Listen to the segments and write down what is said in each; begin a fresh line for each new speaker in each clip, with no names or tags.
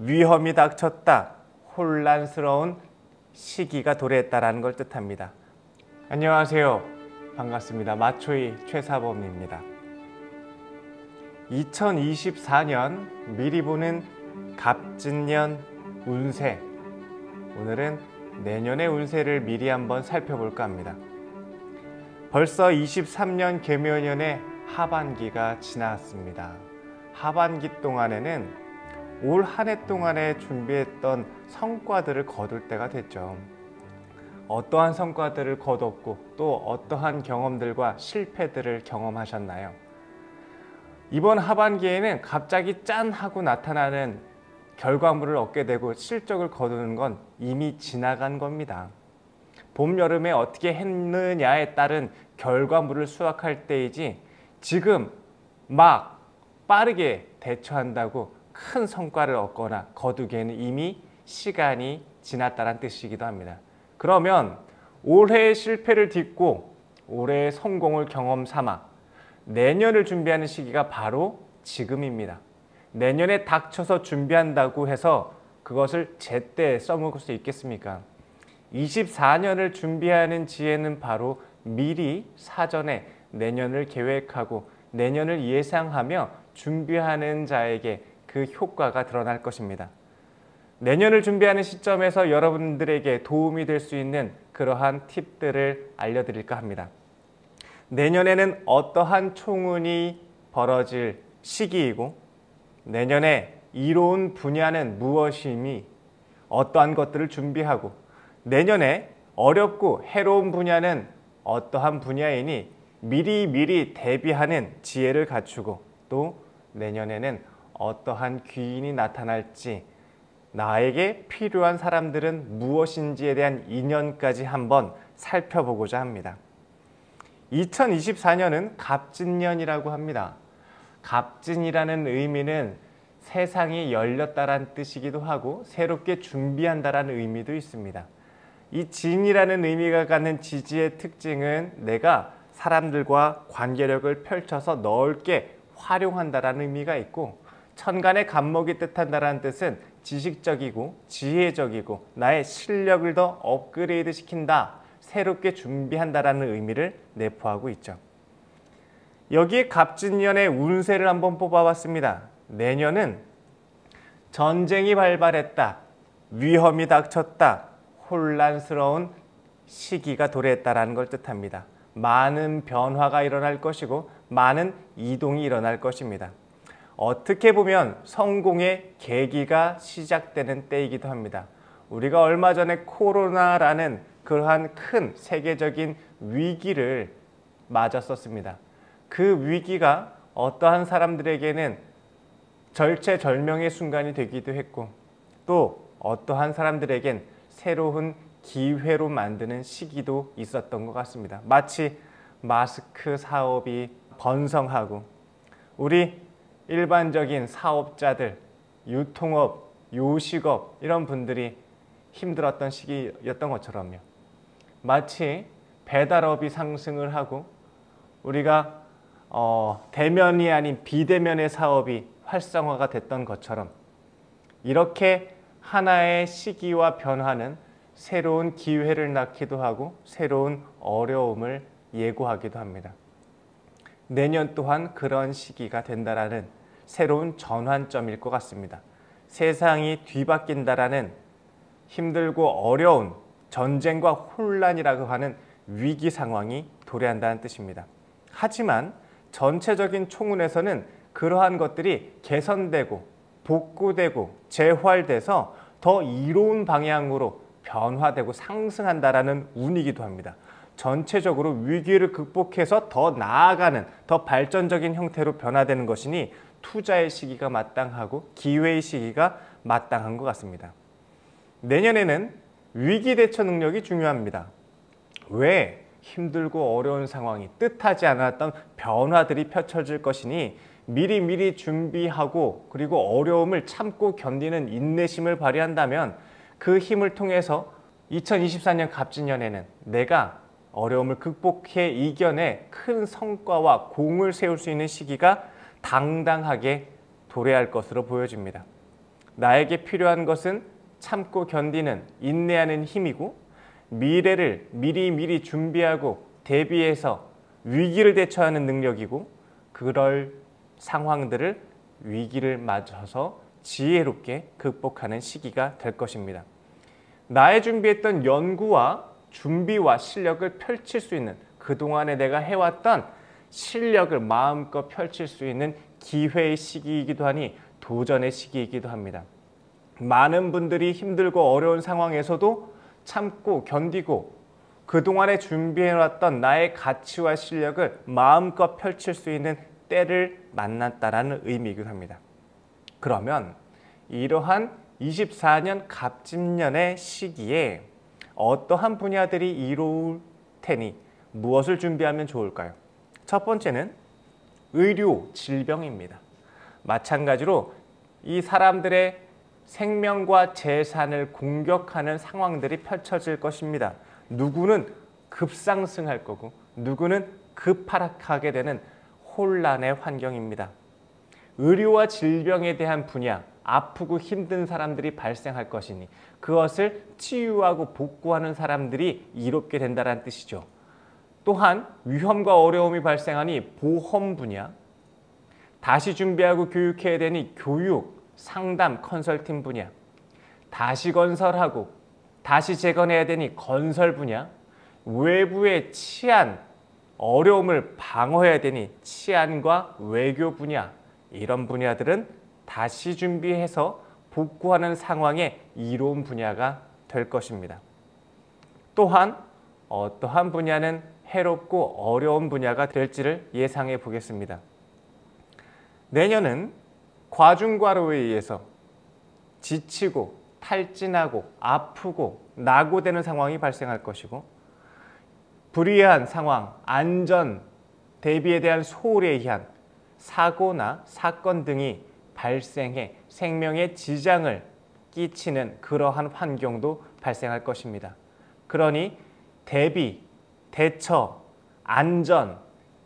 위험이 닥쳤다, 혼란스러운 시기가 도래했다라는 걸 뜻합니다. 안녕하세요. 반갑습니다. 마초이 최사범입니다. 2024년 미리 보는 갑진년 운세. 오늘은 내년의 운세를 미리 한번 살펴볼까 합니다. 벌써 23년 개묘년의 하반기가 지났습니다. 하반기 동안에는 올 한 해 동안에 준비했던 성과들을 거둘 때가 됐죠. 어떠한 성과들을 거뒀고 또 어떠한 경험들과 실패들을 경험하셨나요? 이번 하반기에는 갑자기 짠 하고 나타나는 결과물을 얻게 되고 실적을 거두는 건 이미 지나간 겁니다. 봄, 여름에 어떻게 했느냐에 따른 결과물을 수확할 때이지 지금 막 빠르게 대처한다고 큰 성과를 얻거나 거두기에는 이미 시간이 지났다는 뜻이기도 합니다. 그러면 올해의 실패를 딛고 올해의 성공을 경험 삼아 내년을 준비하는 시기가 바로 지금입니다. 내년에 닥쳐서 준비한다고 해서 그것을 제때 써먹을 수 있겠습니까? 24년을 준비하는 지혜는 바로 미리 사전에 내년을 계획하고 내년을 예상하며 준비하는 자에게 그 효과가 드러날 것입니다. 내년을 준비하는 시점에서 여러분들에게 도움이 될 수 있는 그러한 팁들을 알려드릴까 합니다. 내년에는 어떠한 총운이 벌어질 시기이고 내년에 이로운 분야는 무엇이니 어떠한 것들을 준비하고 내년에 어렵고 해로운 분야는 어떠한 분야이니 미리 대비하는 지혜를 갖추고 또 내년에는 어떠한 귀인이 나타날지 나에게 필요한 사람들은 무엇인지에 대한 인연까지 한번 살펴보고자 합니다. 2024년은 갑진년이라고 합니다. 갑진이라는 의미는 세상이 열렸다라는 뜻이기도 하고 새롭게 준비한다라는 의미도 있습니다. 이 진이라는 의미가 갖는 지지의 특징은 내가 사람들과 관계력을 펼쳐서 넓게 활용한다라는 의미가 있고 천간의 갑목이 뜻한다라는 뜻은 지식적이고 지혜적이고 나의 실력을 더 업그레이드 시킨다, 새롭게 준비한다라는 의미를 내포하고 있죠. 여기에 갑진년의 운세를 한번 뽑아봤습니다. 내년은 전쟁이 발발했다, 위험이 닥쳤다, 혼란스러운 시기가 도래했다라는 걸 뜻합니다. 많은 변화가 일어날 것이고 많은 이동이 일어날 것입니다. 어떻게 보면 성공의 계기가 시작되는 때이기도 합니다. 우리가 얼마 전에 코로나라는 그러한 큰 세계적인 위기를 맞았었습니다. 그 위기가 어떠한 사람들에게는 절체절명의 순간이 되기도 했고 또 어떠한 사람들에겐 새로운 기회로 만드는 시기도 있었던 것 같습니다. 마치 마스크 사업이 번성하고 우리 일반적인 사업자들, 유통업, 요식업 이런 분들이 힘들었던 시기였던 것처럼요. 마치 배달업이 상승을 하고 우리가 대면이 아닌 비대면의 사업이 활성화가 됐던 것처럼 이렇게 하나의 시기와 변화는 새로운 기회를 낳기도 하고 새로운 어려움을 예고하기도 합니다. 내년 또한 그런 시기가 된다라는 새로운 전환점일 것 같습니다. 세상이 뒤바뀐다라는 힘들고 어려운 전쟁과 혼란이라고 하는 위기 상황이 도래한다는 뜻입니다. 하지만 전체적인 총운에서는 그러한 것들이 개선되고 복구되고 재활돼서 더 이로운 방향으로 변화되고 상승한다라는 운이기도 합니다. 전체적으로 위기를 극복해서 더 나아가는 더 발전적인 형태로 변화되는 것이니 투자의 시기가 마땅하고 기회의 시기가 마땅한 것 같습니다. 내년에는 위기 대처 능력이 중요합니다. 왜? 힘들고 어려운 상황이 뜻하지 않았던 변화들이 펼쳐질 것이니 미리 준비하고 그리고 어려움을 참고 견디는 인내심을 발휘한다면 그 힘을 통해서 2024년 갑진년에는 내가 어려움을 극복해 이겨내 큰 성과와 공을 세울 수 있는 시기가 당당하게 도래할 것으로 보여집니다. 나에게 필요한 것은 참고 견디는 인내하는 힘이고 미래를 미리 준비하고 대비해서 위기를 대처하는 능력이고 그럴 상황들을 위기를 맞춰서 지혜롭게 극복하는 시기가 될 것입니다. 나의 준비했던 연구와 준비와 실력을 펼칠 수 있는 그동안에 내가 해왔던 실력을 마음껏 펼칠 수 있는 기회의 시기이기도 하니 도전의 시기이기도 합니다. 많은 분들이 힘들고 어려운 상황에서도 참고 견디고 그동안에 준비해왔던 나의 가치와 실력을 마음껏 펼칠 수 있는 때를 만났다는 의미이기도 합니다. 그러면 이러한 24년 갑진년의 시기에 어떠한 분야들이 이루어질 테니 무엇을 준비하면 좋을까요? 첫 번째는 의료, 질병입니다. 마찬가지로 이 사람들의 생명과 재산을 공격하는 상황들이 펼쳐질 것입니다. 누구는 급상승할 거고 누구는 급하락하게 되는 혼란의 환경입니다. 의료와 질병에 대한 분야, 아프고 힘든 사람들이 발생할 것이니 그것을 치유하고 복구하는 사람들이 이롭게 된다는 뜻이죠. 또한 위험과 어려움이 발생하니 보험 분야, 다시 준비하고 교육해야 되니 교육, 상담, 컨설팅 분야, 다시 건설하고 다시 재건해야 되니 건설 분야, 외부의 치안, 어려움을 방어해야 되니 치안과 외교 분야, 이런 분야들은 다시 준비해서 복구하는 상황에 이로운 분야가 될 것입니다. 또한 어떠한 분야는 해롭고 어려운 분야가 될지를 예상해 보겠습니다. 내년은 과중과로에 의해서 지치고 탈진하고 아프고 낙오되는 상황이 발생할 것이고 불의한 상황, 안전 대비에 대한 소홀에 의한 사고나 사건 등이 발생해 생명에 지장을 끼치는 그러한 환경도 발생할 것입니다. 그러니 대비, 대처, 안전,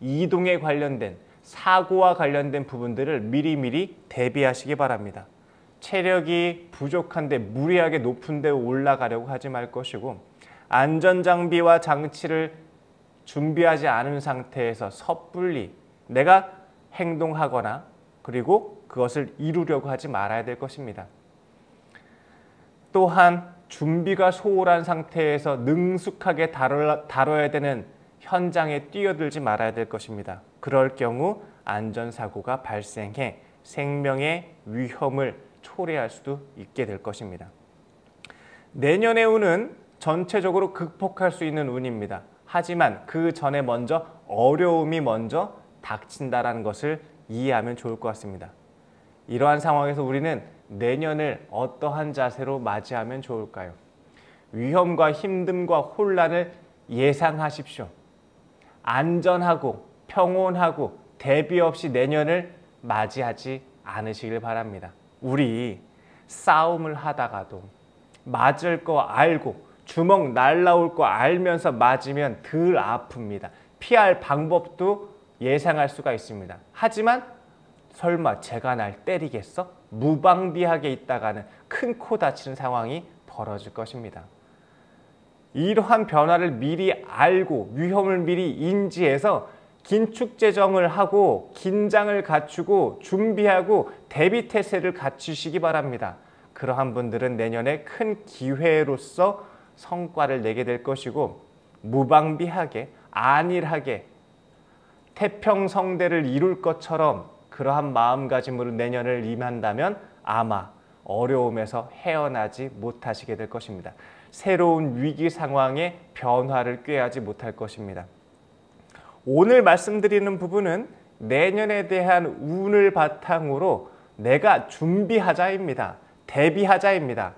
이동에 관련된 사고와 관련된 부분들을 미리 대비하시기 바랍니다. 체력이 부족한데 무리하게 높은 데 올라가려고 하지 말 것이고 안전장비와 장치를 준비하지 않은 상태에서 섣불리 내가 행동하거나 그리고 그것을 이루려고 하지 말아야 될 것입니다. 또한 준비가 소홀한 상태에서 능숙하게 다뤄야 되는 현장에 뛰어들지 말아야 될 것입니다. 그럴 경우 안전사고가 발생해 생명의 위험을 초래할 수도 있게 될 것입니다. 내년의 운은 전체적으로 극복할 수 있는 운입니다. 하지만 그 전에 먼저 어려움이 먼저 닥친다는 것을 이해하면 좋을 것 같습니다. 이러한 상황에서 우리는 내년을 어떠한 자세로 맞이하면 좋을까요? 위험과 힘듦과 혼란을 예상하십시오. 안전하고 평온하고 대비 없이 내년을 맞이하지 않으시길 바랍니다. 우리 싸움을 하다가도 맞을 거 알고 주먹 날라올 거 알면서 맞으면 덜 아픕니다. 피할 방법도 예상할 수가 있습니다. 하지만 설마 제가 날 때리겠어? 무방비하게 있다가는 큰 코 다치는 상황이 벌어질 것입니다. 이러한 변화를 미리 알고 위험을 미리 인지해서 긴축재정을 하고 긴장을 갖추고 준비하고 대비태세를 갖추시기 바랍니다. 그러한 분들은 내년에 큰 기회로서 성과를 내게 될 것이고 무방비하게 안일하게 태평성대를 이룰 것처럼 그러한 마음가짐으로 내년을 임한다면 아마 어려움에서 헤어나지 못하시게 될 것입니다. 새로운 위기 상황에 변화를 꾀하지 못할 것입니다. 오늘 말씀드리는 부분은 내년에 대한 운을 바탕으로 내가 준비하자입니다. 대비하자입니다.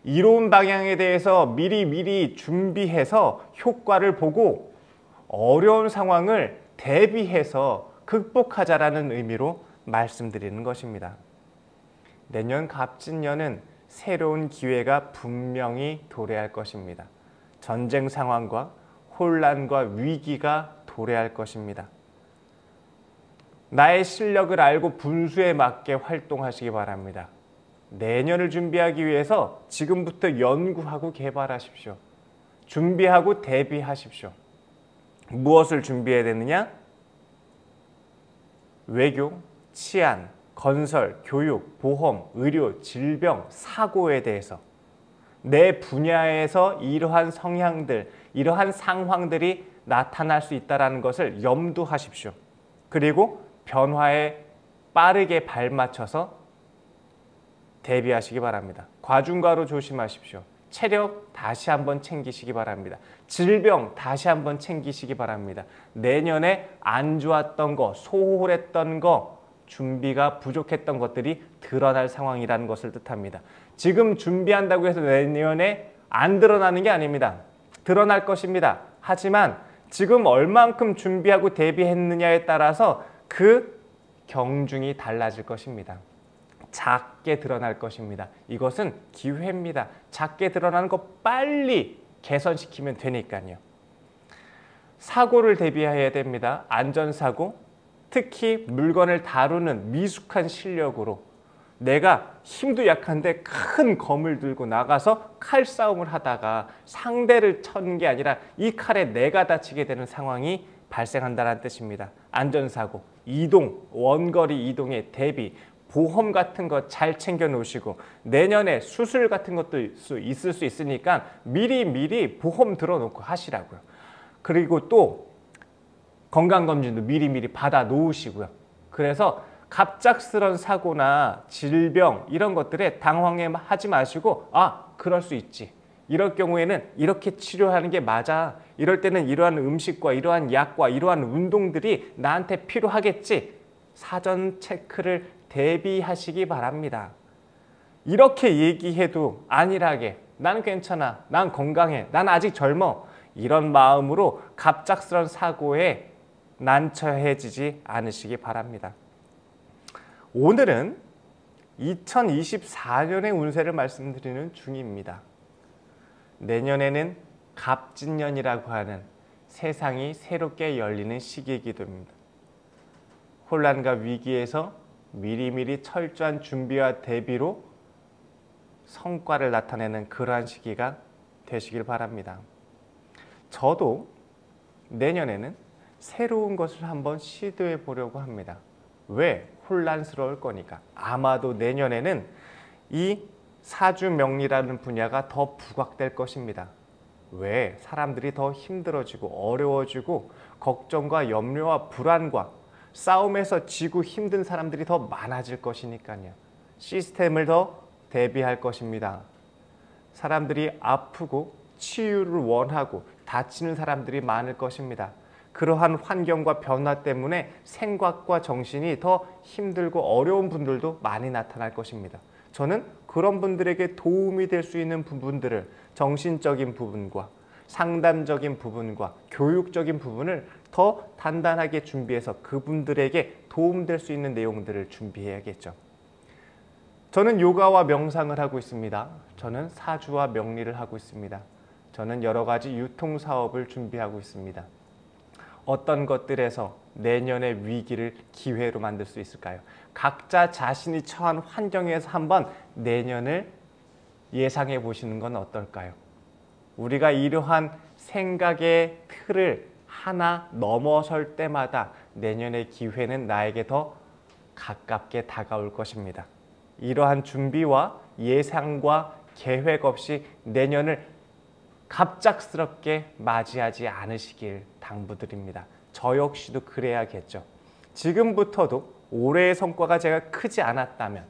이로운 방향에 대해서 미리 준비해서 효과를 보고 어려운 상황을 대비해서 극복하자라는 의미로 말씀드리는 것입니다. 내년 갑진년은 새로운 기회가 분명히 도래할 것입니다. 전쟁 상황과 혼란과 위기가 도래할 것입니다. 나의 실력을 알고 분수에 맞게 활동하시기 바랍니다. 내년을 준비하기 위해서 지금부터 연구하고 개발하십시오. 준비하고 대비하십시오. 무엇을 준비해야 되느냐? 외교, 치안, 건설, 교육, 보험, 의료, 질병, 사고에 대해서 내 분야에서 이러한 성향들, 이러한 상황들이 나타날 수 있다는 것을 염두하십시오. 그리고 변화에 빠르게 발맞춰서 대비하시기 바랍니다. 과중과로 조심하십시오. 체력 다시 한번 챙기시기 바랍니다. 질병 다시 한번 챙기시기 바랍니다. 내년에 안 좋았던 거, 소홀했던 거, 준비가 부족했던 것들이 드러날 상황이라는 것을 뜻합니다. 지금 준비한다고 해서 내년에 안 드러나는 게 아닙니다. 드러날 것입니다. 하지만 지금 얼만큼 준비하고 대비했느냐에 따라서 그 경중이 달라질 것입니다. 작게 드러날 것입니다. 이것은 기회입니다. 작게 드러나는 거 빨리 개선시키면 되니까요. 사고를 대비해야 됩니다. 안전사고, 특히 물건을 다루는 미숙한 실력으로 내가 힘도 약한데 큰 검을 들고 나가서 칼싸움을 하다가 상대를 천 게 아니라 이 칼에 내가 다치게 되는 상황이 발생한다는 뜻입니다. 안전사고, 이동, 원거리 이동의 대비, 보험 같은 거 잘 챙겨 놓으시고 내년에 수술 같은 것도 있을 수 있으니까 미리 보험 들어놓고 하시라고요. 그리고 또 건강검진도 미리 받아 놓으시고요. 그래서 갑작스런 사고나 질병 이런 것들에 당황하지 마시고 그럴 수 있지. 이럴 경우에는 이렇게 치료하는 게 맞아. 이럴 때는 이러한 음식과 이러한 약과 이러한 운동들이 나한테 필요하겠지. 사전 체크를 대비하시기 바랍니다. 이렇게 얘기해도 안일하게 나는 괜찮아, 난 건강해, 난 아직 젊어 이런 마음으로 갑작스런 사고에 난처해지지 않으시기 바랍니다. 오늘은 2024년의 운세를 말씀드리는 중입니다. 내년에는 갑진년이라고 하는 세상이 새롭게 열리는 시기이기도 합니다. 혼란과 위기에서 미리미리 철저한 준비와 대비로 성과를 나타내는 그러한 시기가 되시길 바랍니다. 저도 내년에는 새로운 것을 한번 시도해 보려고 합니다. 왜? 혼란스러울 거니까. 아마도 내년에는 이 사주명리라는 분야가 더 부각될 것입니다. 왜? 사람들이 더 힘들어지고 어려워지고 걱정과 염려와 불안과 싸움에서 지고 힘든 사람들이 더 많아질 것이니까요. 시스템을 더 대비할 것입니다. 사람들이 아프고 치유를 원하고 다치는 사람들이 많을 것입니다. 그러한 환경과 변화 때문에 생각과 정신이 더 힘들고 어려운 분들도 많이 나타날 것입니다. 저는 그런 분들에게 도움이 될 수 있는 부분들을 정신적인 부분과 상담적인 부분과 교육적인 부분을 더 단단하게 준비해서 그분들에게 도움될 수 있는 내용들을 준비해야겠죠. 저는 요가와 명상을 하고 있습니다. 저는 사주와 명리를 하고 있습니다. 저는 여러 가지 유통사업을 준비하고 있습니다. 어떤 것들에서 내년의 위기를 기회로 만들 수 있을까요? 각자 자신이 처한 환경에서 한번 내년을 예상해 보시는 건 어떨까요? 우리가 이러한 생각의 틀을 하나 넘어설 때마다 내년의 기회는 나에게 더 가깝게 다가올 것입니다. 이러한 준비와 예상과 계획 없이 내년을 갑작스럽게 맞이하지 않으시길 당부드립니다. 저 역시도 그래야겠죠. 지금부터도 올해의 성과가 제가 크지 않았다면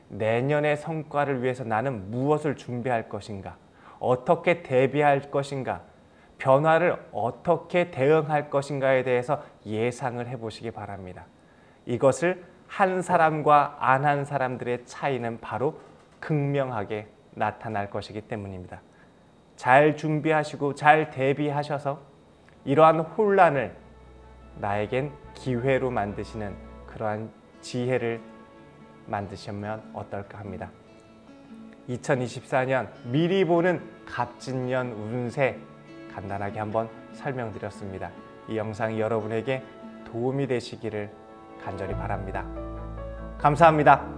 내년의 성과를 위해서 나는 무엇을 준비할 것인가? 어떻게 대비할 것인가? 변화를 어떻게 대응할 것인가에 대해서 예상을 해보시기 바랍니다. 이것을 한 사람과 안 한 사람들의 차이는 바로 극명하게 나타날 것이기 때문입니다. 잘 준비하시고 잘 대비하셔서 이러한 혼란을 나에겐 기회로 만드시는 그러한 지혜를 만드시면 어떨까 합니다. 2024년 미리 보는 갑진년 운세 간단하게 한번 설명드렸습니다. 이 영상이 여러분에게 도움이 되시기를 간절히 바랍니다. 감사합니다.